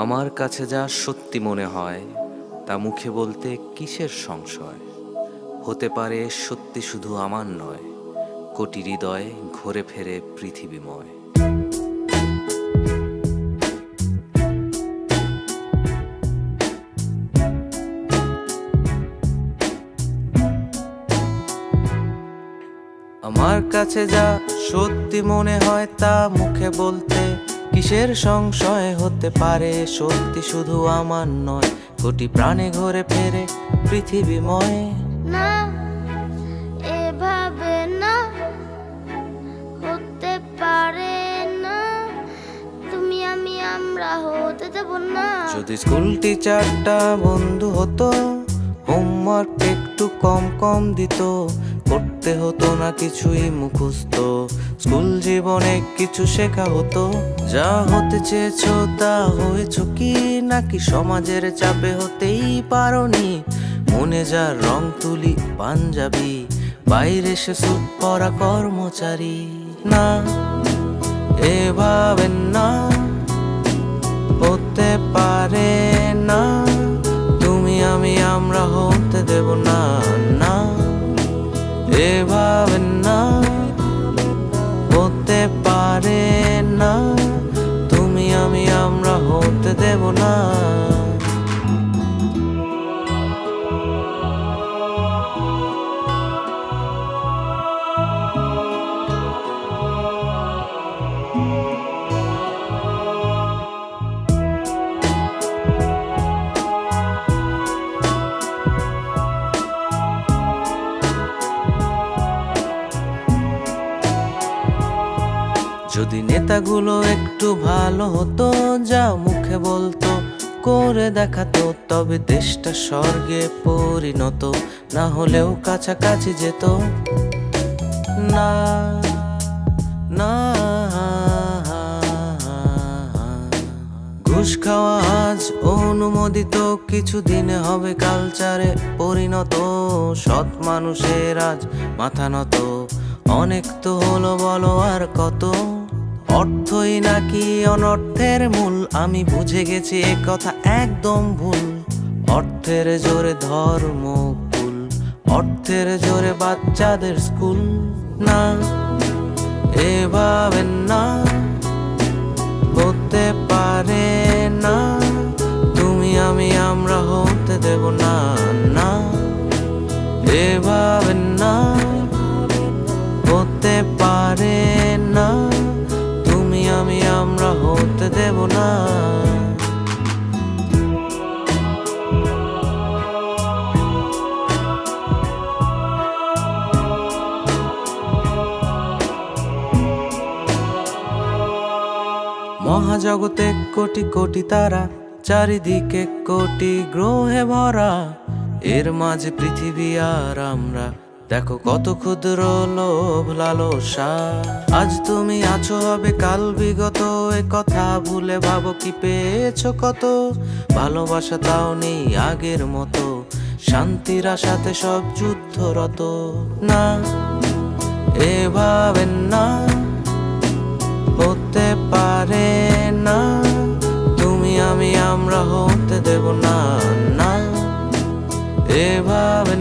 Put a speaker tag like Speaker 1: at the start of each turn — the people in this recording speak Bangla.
Speaker 1: আমার কাছে যা সত্যি মনে হয় তা মুখে বলতে কিসের সংশয়। হতে পারে সত্যি শুধু আমার নয়, কোটি হৃদয় ঘুরে ফেরে পৃথিবীময়। আমার কাছে যা সত্যি মনে হয় তা মুখে বলতে কিসের সংশয়। হতে পারে সত্যি শুধু আমার নয়, কোটি প্রাণে ঘুরে ফেরে পৃথিবীময়।
Speaker 2: না, এভাবে না, হতে পারে না। তুমি আমি আমরা হতে দেব না।
Speaker 1: যদি স্কুল টিচারটা বন্ধু হতো, হোমওয়ার্ক একটু কম কম দিত, করতে হতো না কিছুই মুখস্থ, স্কুল জীবনে কিছু শেখা হতো। যা হতে চেয়েছো তা হয়েছো কি, নাকি সমাজের চাপে হতেই পারোনি? মনে যা রং তুলি পাঞ্জাবি, বাইরে সে স্যুট পরা কর্মচারী। না, এভাবে না, হতে পারে না। তুমি আমি আমরা হতে দেব না। না, এভাবে না, হতে পারে না। তুমি আমি আমরা হতে দেব না। যদি নেতাগুলো একটু ভালো হতো, যা মুখে বলতো করে দেখাতো, তবে দেশটা স্বর্গে পরিণত না হলেও কাছাকাছি যেত। না না, ঘুষ খাওয়া আজ অনুমোদিত, কিছু দিনে হবে কালচারে পরিণত। সৎ মানুষের আজ মাথা নত, অনেক তো হলো বলো আর কত। অর্থই নাকি অনর্থের মূল, আমি বুঝে গেছি এ কথা একদম ভুল। অর্থের জোরে ধর্ম কুল, অর্থের জোরে বাচ্চাদের স্কুল। না, এভাবে না, হতে পারে না। তুমি আমি আমরা হতে দেব না। না, এভাবে না, হতে পারে না। তুমি আমি আমরা হতে দেব না। মহাজগতে কোটি কোটি তারা, চারিদিকে কোটি গ্রহে ভরা, এর মাঝে পৃথিবী আর আমরা, দেখো কত ক্ষুদ্র লোভ লালসা। আজ তুমি আছো হবে কাল বিগত, এ কথা ভুলে ভাবো কি পেয়েছো কত। ভালোবাসা তাও নেই আগের মতো, শান্তির আশাতে সব যুদ্ধরত। না, এভাবে না, হতে পারে না। তুমি আমি আমরা হতে দেব না। না, এভাবে